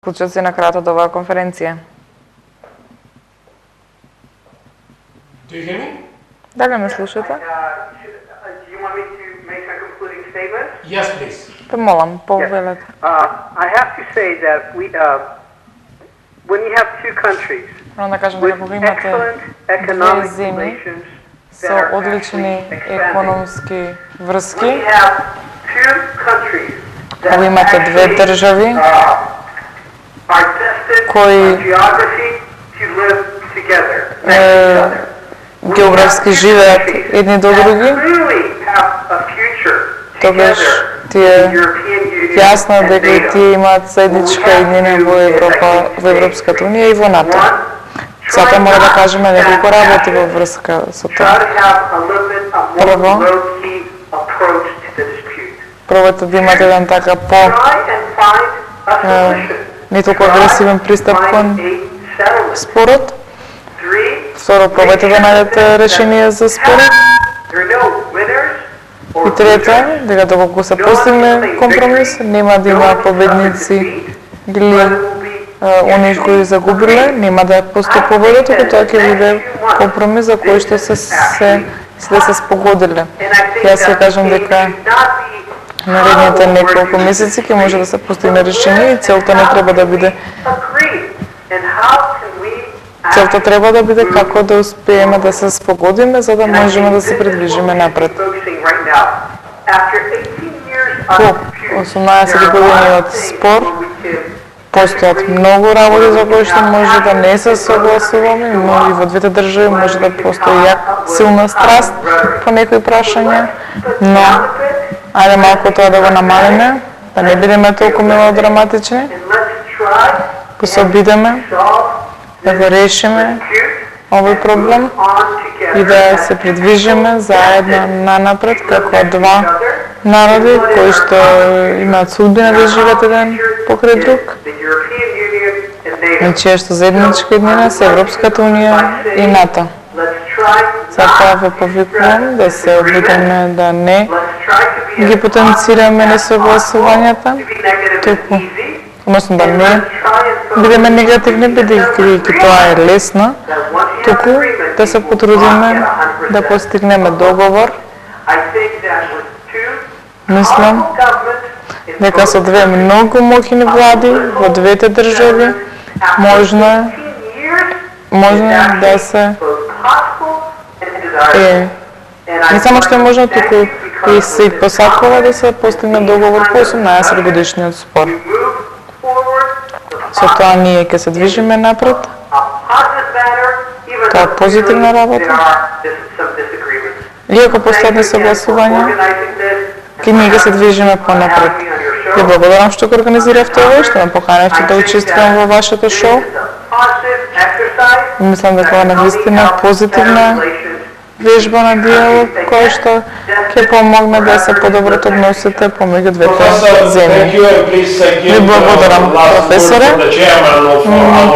Заклучоци на крајот од оваа конференција. Do you hear me? Дали ме слушате? Do you want me to make some concluding statements? Yes, please. Те молам, повелете. I have to say that when you have two countries Морам да кажам with дека кога имате excellent две economic земји relations that со are одлични actually expanding, економски when врски, you have two countries that кога имате две actually, држави are destined кои by geography to live together, next to each other. географски живеат едни до други, Clearly have a future тогаш together ти е in European Union јасно and дека и NATO. тие имаат заедничка иднина во Европа, во Европската унија и во НАТО. Сата мора да кажеме неколку работи во врска со Try тоа. to have a little bit of more Прво. low-key approach to the dispute. Пробате да имате еден така по Try and find a solution. не толку агресивен пристап Find кон a settlement. спорот. Three, Второ, пробайте да најдете решение за спорот. there are no winners or И трето, losers. дека доколку се постигне компромис, нема да има победници или они кои загубиле, нема да постои победа, туку тоа ќе биде компромис за кој што се спогодиле. Јас ќе кажам дека наредните неколку месеци ќе може да се постигне решение и целта не треба да биде Целта треба да биде како да успееме да се спогодиме за да можеме да се придвижиме напред. По 18 години од спор постојат многу работи за кои што може да не се согласуваме, но и во двете држави може да постои силна страст по некои прашања, но ајде малку тоа да го намалиме, да не бидеме толку мелодраматични, да се обидеме да го решиме овој проблем и да се придвижиме заедно нанапред како два народи кои што имаат судбина да живеат еден покрај друг, и чија што заедничка иднина се Европската унија и НАТО. Затоа ве повикувам да се обидеме да не ги потенцираме несогласувањата, туку односно да не бидеме негативни, бидејќи тоа е лесно, туку да се потрудиме да постигнеме договор. Мислам дека со две многу моќни влади во двете држави можно да се не само што е можно, туку и се посакува да се постигне договор по 18 годишниот спор. Со тоа ние ќе се движиме напред. Тоа е позитивна работа. Иако постојат несогласувања, ние ќе се движиме понапред. Ви благодарам што го организиравте ова и што ме поканевте да учествувам во вашето шоу. Мислам дека ова навистина позитивна вежба на диалог кој што ќе помогне да се подобрат односите помеѓу двете земји. Ви благодарам, професоре.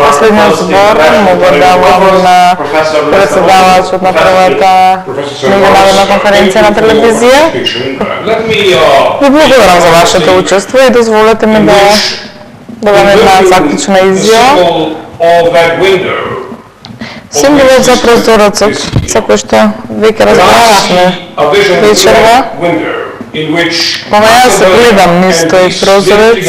Последниот збор му го давам на председавачот на првата меѓународна конференција на телевизија. Ви благодарам за вашето учество и дозволете ми да дадам една заклучна изјава. Символот за прозорецот, за кој што веќе разговаравме вечерва, кога јас гледам низ тој прозорец,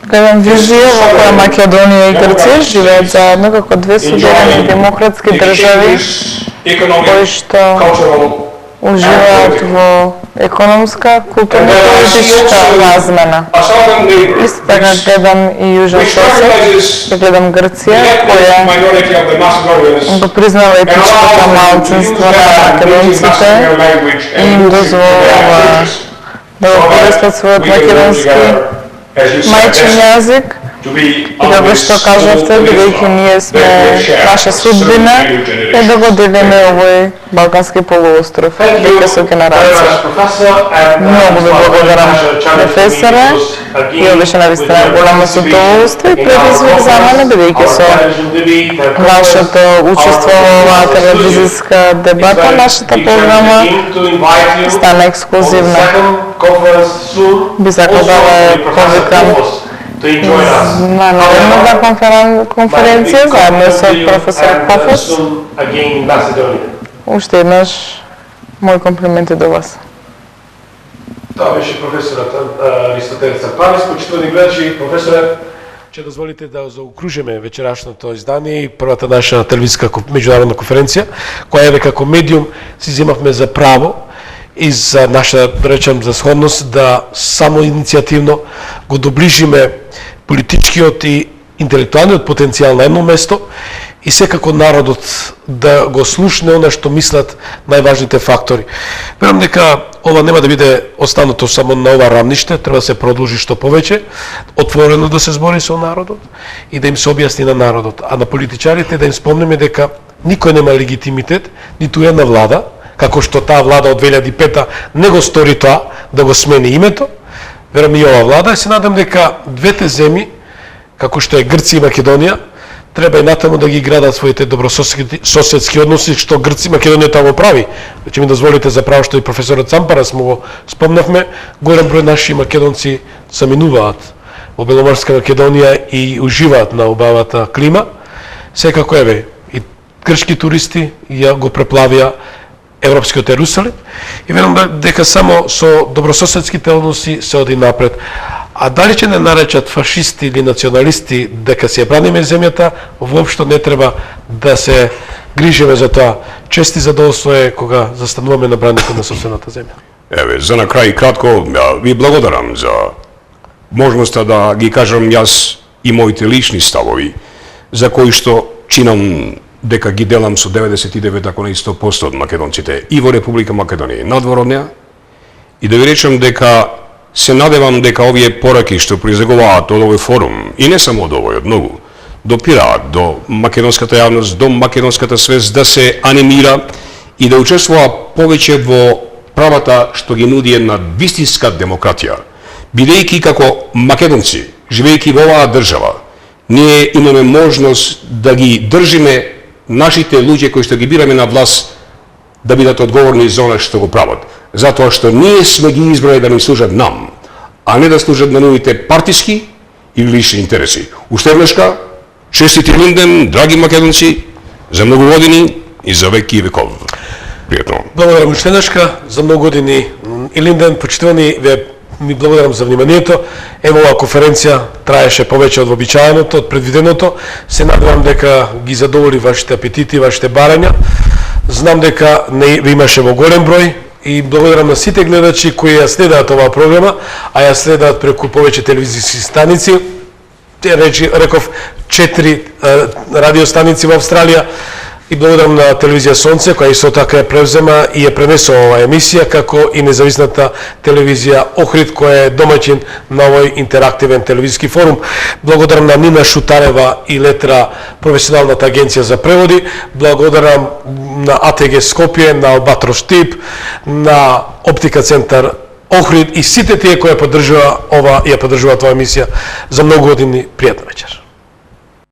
гледам визија во која Македонија и Грција живеат заедно како две суверени демократски држави кои што уживаат во економска, културна и политичка размена. Исто така гледам и Јужен Сосед, гледам Грција, која го признава етничкото малцинство на македонците и им дозволува да го користат својот македонски мајчин јазик. И како што кажавте, бидејќи ние сме наша судбина е да го делиме овој Балкански полуостров веќе со генерација. Многу ви благодарам, професоре, и беше навистина голямо задоволство и предизвик за мене, бидејќи со вашето учество во оваа телевизиска дебата, нашата програма стана ексклузивна. Би сакал да ве повикам to enjoy us. на конференција заедно со професор Пафос. Soon again in Macedonia. Уште еднаш мои комплименти до вас. Тоа беше професорот Аристотелес Царпанис. Почитувани гледачи, професоре, ќе дозволите да заокружиме вечерашното издание и првата наша телевизиска меѓународна конференција, која е како медиум си земавме за право и за наша, да речем, за сходност да само иницијативно го доближиме политичкиот и интелектуалниот потенцијал на едно место и секако народот да го слушне она што мислат најважните фактори. Верувам дека ова нема да биде останато само на ова рамниште, треба да се продолжи што повеќе, отворено да се збори со народот и да им се објасни на народот, а на политичарите да им спомнеме дека никој нема легитимитет, ниту една влада, како што таа влада од 2005 не го стори тоа, да го смени името. Верувам и ова влада, и се надам дека двете земји, како што е Грција и Македонија, треба и натаму да ги градат своите добрососедски односи, што Грција и Македонија тоа го прави. Ќе ми дозволите за право што и професорот Цампарас му го спомнавме, голем број наши македонци заминуваат во Беломорска Македонија и уживаат на убавата клима. Секако еве и грчки туристи ја го преплавија европскиот Ерусалим и верувам дека само со добрососедските односи се оди напред. А дали ќе не наречат фашисти или националисти дека се браниме земјата, воопшто не треба да се грижиме за тоа. Чести задоволство е кога застануваме на браните на сопствената земја. Еве, за на крај кратко, ви благодарам за можноста да ги кажам јас и моите лични ставови, за кои што чинам дека ги делам со 99, ако не 100% од македонците и во Република Македонија и надвор од неа, и да ви речам дека се надевам дека овие пораки што произлегуваат од овој форум, и не само од овој, од многу, допираат до македонската јавност, до македонската свест, да се анимира и да учествува повеќе во правата што ги нуди една вистинска демократија. Бидејќи како македонци, живејќи во оваа држава, ние имаме можност да ги држиме нашите луѓе кои што ги бираме на власт да бидат одговорни за она што го прават. Затоа што ние сме ги избрали да ни служат нам, а не да служат на нивните партиски или лични интереси. Уште еднашка, честити Илинден, драги македонци, за многу години и за веки и веков. Пријатно. Благодарам уште еднашка за многу години Илинден, почитувани, ве ми благодарам за вниманието. Ево оваа конференција траеше повеќе од вообичаеното, од предвиденото. Се надевам дека ги задоволи вашите апетити, вашите барања. Знам дека не ви имаше во голем број и благодарам на сите гледачи кои ја следаат оваа програма, а ја следаат преку повеќе телевизиски станици. Реков 4 радиостаници во Австралија. И благодарам на телевизија Сонце, која исто така ја превзема и ја пренесува оваа емисија, како и независната телевизија Охрид, која е домаќин на овој интерактивен телевизиски форум. Благодарам на Нина Шутарева и Летра, професионалната агенција за преводи. Благодарам на АТГ Скопје, на Албатрос Тип, на Оптика центар Охрид и сите тие кои ја поддржуваат оваа емисија за многу години. Пријатна вечер.